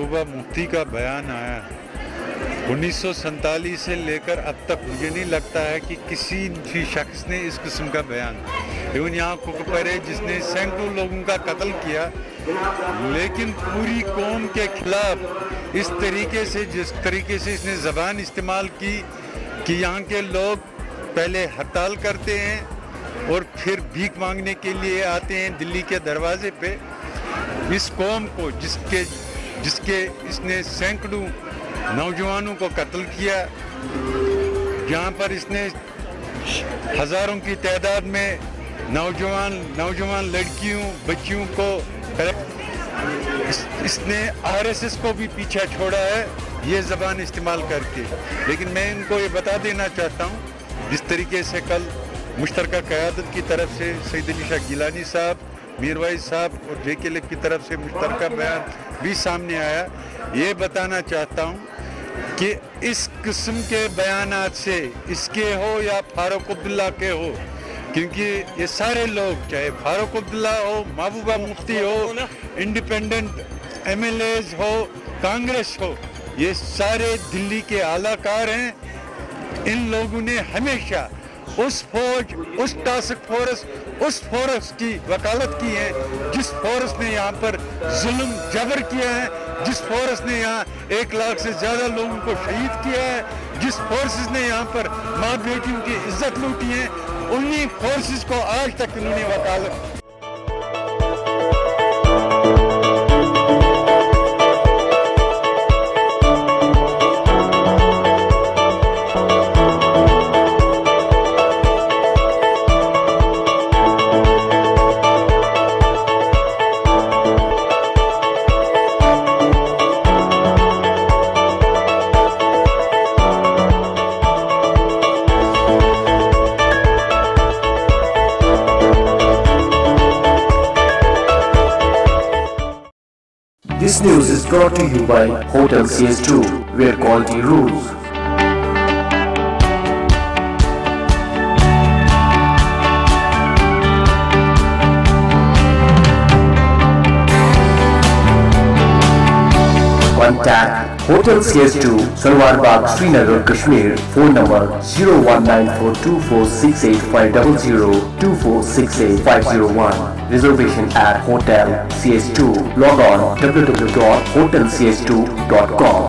महबूबा मुफ्ती का बयान आया 1947 से लेकर अब तक मुझे नहीं लगता है कि किसी भी शख्स ने इस किस्म का बयान, इवन यहाँ कुकपर है जिसने सैकड़ों लोगों का कत्ल किया, लेकिन पूरी कौम के खिलाफ इस तरीके से, जिस तरीके से इसने ज़बान इस्तेमाल की कि यहाँ के लोग पहले हड़ताल करते हैं और फिर भीख मांगने के लिए आते हैं दिल्ली के दरवाजे पे। इस कौम को जिसके इसने सैकड़ों नौजवानों को कत्ल किया, जहाँ पर इसने हज़ारों की तादाद में नौजवान लड़कियों बच्चियों को इसने आरएसएस को भी पीछे छोड़ा है ये ज़बान इस्तेमाल करके। लेकिन मैं इनको ये बता देना चाहता हूँ, जिस तरीके से कल मुश्तरका क़यादत की तरफ से सईद अली शाह गिलानी साहब, मीरवाइज साहब और JK की तरफ से मुश्तरका बयान भी सामने आया, ये बताना चाहता हूँ कि इस किस्म के बयानात से, इसके हो या फारूक अब्दुल्ला के हो, क्योंकि ये सारे लोग, चाहे फारूक अब्दुल्ला हो, महबूबा मुफ्ती हो, इंडिपेंडेंट MLAs हो, कांग्रेस हो, ये सारे दिल्ली के आलाकार हैं। इन लोगों ने हमेशा उस फौज, उस टास्क फोर्स, उस फोर्स की वकालत की है जिस फोर्स ने यहाँ पर जुल्म जबर किया है, जिस फोर्स ने यहाँ 1 लाख से ज़्यादा लोगों को शहीद किया है, जिस फोर्सेस ने यहाँ पर माँ बेटियों की इज्जत लूटी है, उन्हीं फोर्सेस को आज तक इन्होंने वकालत। This news is brought to you by Hotel CS2, where quality rules. Contact Hotel CS2, Salwar Bagh, Srinagar, Kashmir. Phone number 01942468500 2468-501. Reservation at Hotel CS2. Log on www.hotelcs2.com.